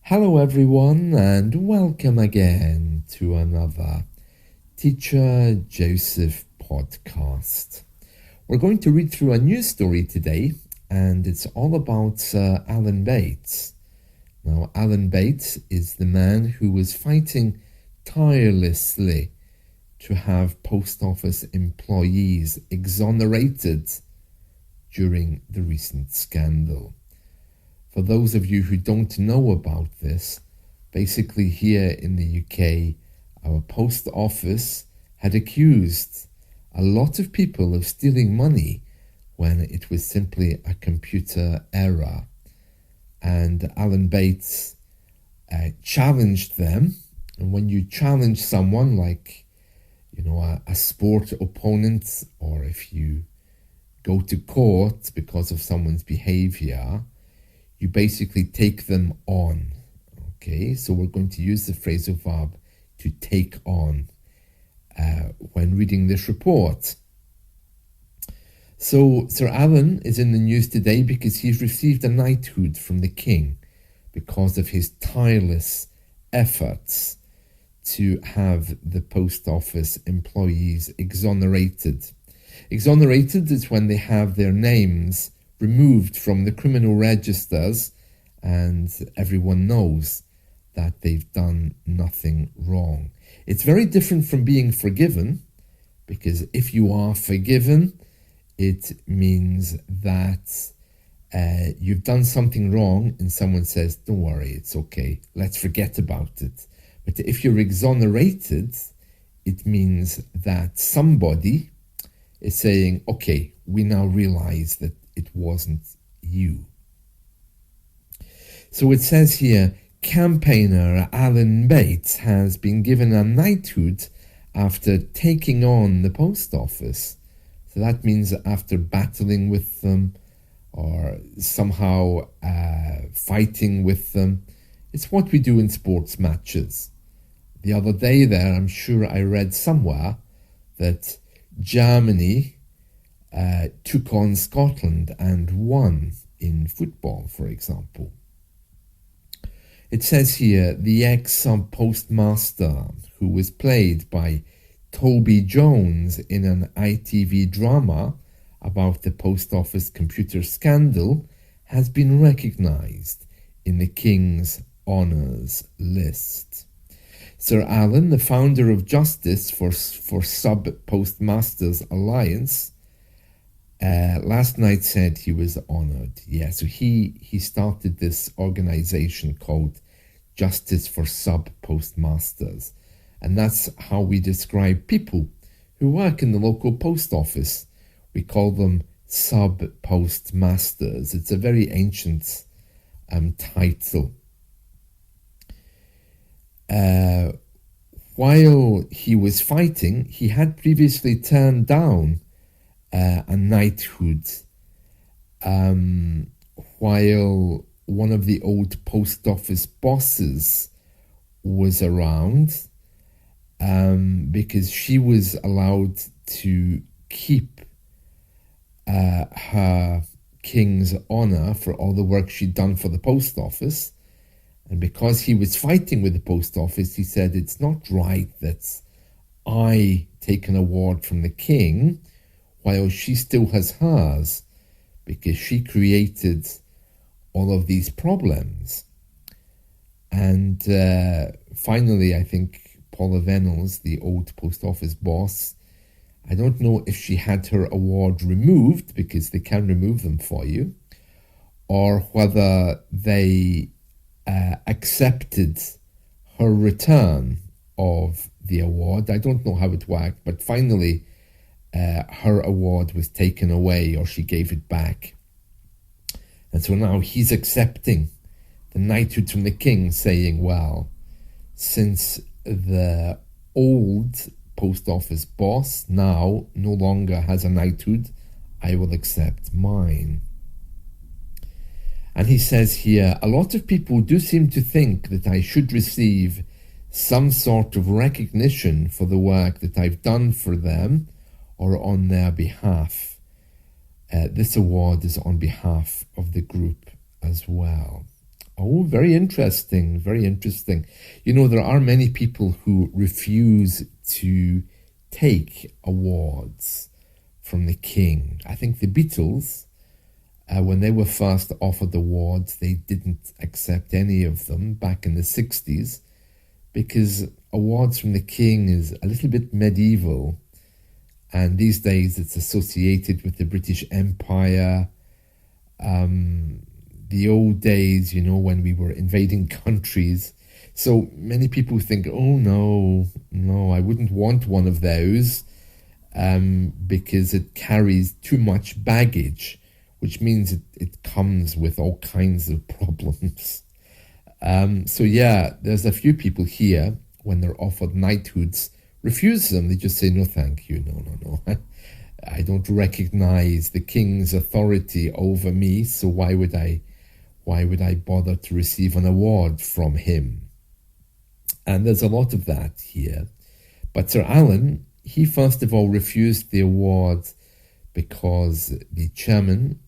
Hello, everyone, and welcome again to another Teacher Joseph podcast. We're going to read through a news story today, and it's all about Sir Alan Bates. Now, Alan Bates is the man who was fighting tirelessly to have post office employees exonerated during the recent scandal. For those of you who don't know about this, basically here in the UK, our post office had accused a lot of people of stealing money when it was simply a computer error. And Alan Bates challenged them. And when you challenge someone like, a sport opponent, or if you go to court because of someone's behavior, you basically take them on. Okay, so we're going to use the phrasal verb to take on when reading this report. So Sir Alan is in the news today because he's received a knighthood from the king because of his tireless efforts to have the post office employees exonerated. Exonerated is when they have their names removed from the criminal registers and everyone knows that they've done nothing wrong. It's very different from being forgiven, because if you are forgiven, it means that you've done something wrong and someone says, don't worry, it's okay, let's forget about it. But if you're exonerated, it means that somebody is saying, okay, we now realize that it wasn't you. So it says here, campaigner Alan Bates has been given a knighthood after taking on the post office. So that means after battling with them or somehow fighting with them. It's what we do in sports matches. The other day there, I'm sure I read somewhere that Germany took on Scotland and won in football, for example. It says here, the ex-postmaster, who was played by Toby Jones in an ITV drama about the post office computer scandal, has been recognised in the King's Honours list. Sir Alan, the founder of Justice for Sub-Postmasters Alliance, last night said he was honoured. Yeah, so he started this organisation called Justice for Sub-Postmasters. And that's how we describe people who work in the local post office. We call them sub-postmasters. It's a very ancient title. While he was fighting, he had previously turned down a knighthood while one of the old post office bosses was around, because she was allowed to keep her King's honour for all the work she'd done for the post office. And because he was fighting with the post office, he said, it's not right that I take an award from the king while she still has hers, because she created all of these problems. And finally, I think Paula Venables, the old post office boss, I don't know if she had her award removed, because they can remove them for you, or whether they accepted her return of the award. I don't know how it worked, but finally her award was taken away, or she gave it back. And so now he's accepting the knighthood from the king, saying, well, since the old post office boss now no longer has a knighthood, I will accept mine. And he says here, a lot of people do seem to think that I should receive some sort of recognition for the work that I've done for them or on their behalf. This award is on behalf of the group as well. Oh, very interesting, very interesting. You know, there are many people who refuse to take awards from the king. I think the Beatles, when they were first offered awards, they didn't accept any of them back in the 60s because awards from the king is a little bit medieval. And these days it's associated with the British Empire. The old days, you know, when we were invading countries. So many people think, oh no, I wouldn't want one of those because it carries too much baggage, which means it comes with all kinds of problems. So yeah, there's a few people here, when they're offered knighthoods, refuse them. They just say, no, thank you, no. I don't recognize the king's authority over me, so why would I bother to receive an award from him? And there's a lot of that here. But Sir Alan, he first of all refused the award because the chairman,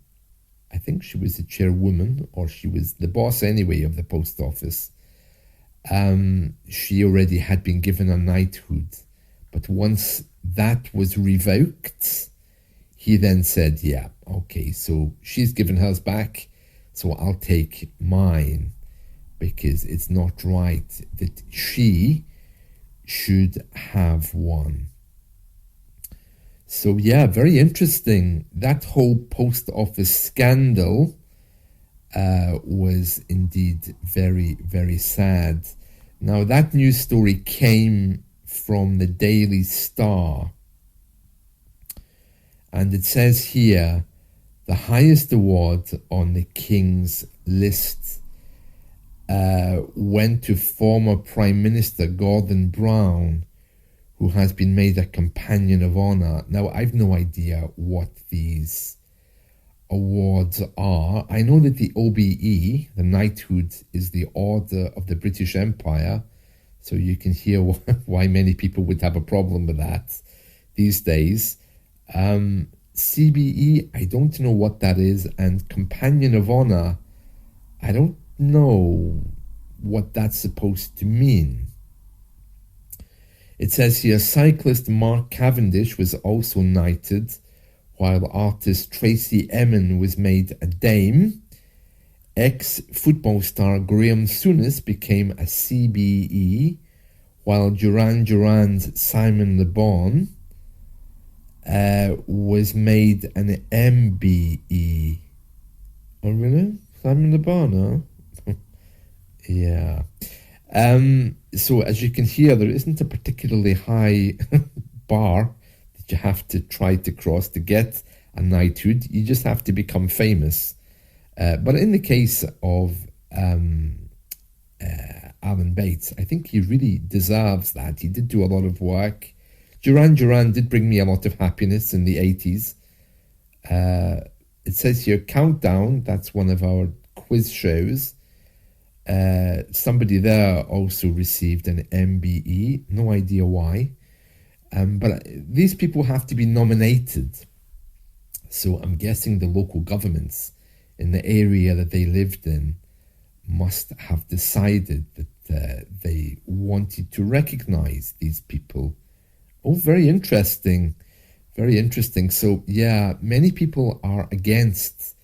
I think she was the chairwoman, or she was the boss anyway of the post office, she already had been given a knighthood. But once that was revoked, he then said, yeah, okay, so she's given hers back, so I'll take mine, because it's not right that she should have one. So yeah, very interesting. That whole post office scandal was indeed very, very sad. Now, that news story came from the Daily Star. And it says here, the highest award on the King's list went to former Prime Minister Gordon Brown, who has been made a Companion of Honour. Now, I've no idea what these awards are. I know that the OBE, the knighthood, is the Order of the British Empire, so you can hear why many people would have a problem with that these days. CBE, I don't know what that is, and Companion of Honour, I don't know what that's supposed to mean. It says here, cyclist Mark Cavendish was also knighted, while artist Tracy Emin was made a dame. Ex-football star Graham Souness became a CBE, while Duran Duran's Simon Le Bon was made an MBE. Oh, really? Simon Le Bon, huh? Yeah. So as you can hear, there isn't a particularly high bar that you have to try to cross to get a knighthood. You just have to become famous. But in the case of Alan Bates, I think he really deserves that. He did do a lot of work. Duran Duran did bring me a lot of happiness in the 80s. It says here, Countdown, that's one of our quiz shows. Somebody there also received an MBE, no idea why. But these people have to be nominated. So I'm guessing the local governments in the area that they lived in must have decided that they wanted to recognize these people. Oh, very interesting. Very interesting. So, yeah, many people are against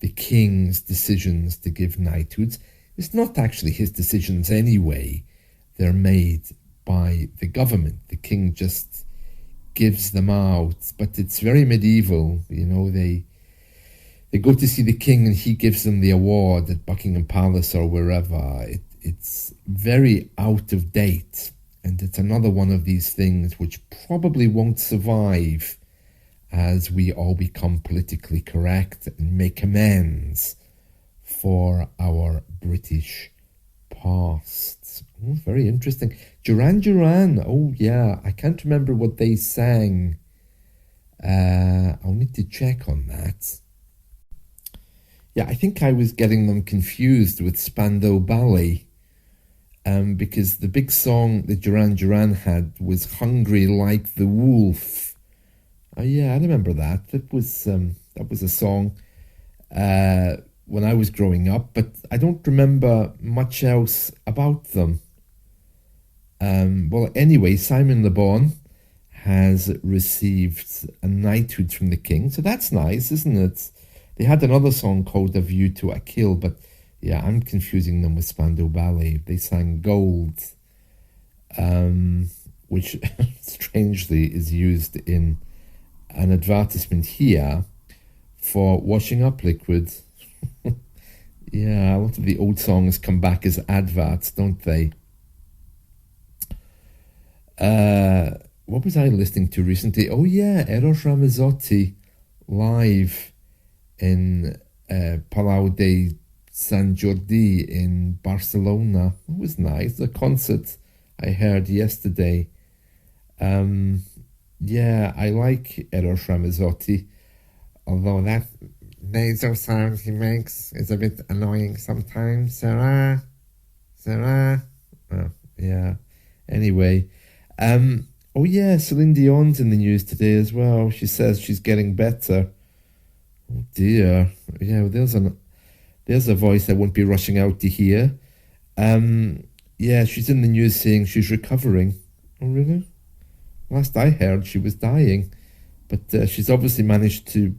the king's decisions to give knighthoods. It's not actually his decisions anyway. They're made by the government. The king just gives them out. But it's very medieval. You know, they go to see the king and he gives them the award at Buckingham Palace or wherever. It's very out of date. And it's another one of these things which probably won't survive as we all become politically correct and make amends for our British past. Oh, very interesting. Duran Duran. Oh, yeah. I can't remember what they sang. I'll need to check on that. Yeah, I think I was getting them confused with Spandau Ballet. Because the big song that Duran Duran had was Hungry Like the Wolf. Oh yeah, I remember that. That was a song. when I was growing up, but I don't remember much else about them. Well, anyway, Simon Le Bon has received a knighthood from the king, so that's nice, isn't it? They had another song called A View to a Kill, but yeah, I'm confusing them with Spandau Ballet. They sang Gold, which strangely is used in an advertisement here for washing up liquid. Yeah, a lot of the old songs come back as adverts, don't they? What was I listening to recently? Oh yeah, Eros Ramazzotti live in Palau de Sant Jordi in Barcelona. It was nice. The concert I heard yesterday. Yeah, I like Eros Ramazzotti, although that nasal sound he makes is a bit annoying sometimes. Sarah. Oh, yeah. Anyway, oh yeah, Celine Dion's in the news today as well. She says she's getting better. Oh dear. Yeah, well, there's a voice I won't be rushing out to hear. Yeah, she's in the news saying she's recovering. Oh really? Last I heard, she was dying, but she's obviously managed to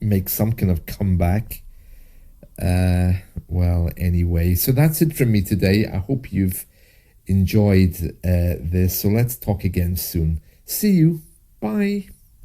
make some kind of comeback. Well, anyway, so that's it from me today. I hope you've enjoyed this. So let's talk again soon. See you. Bye.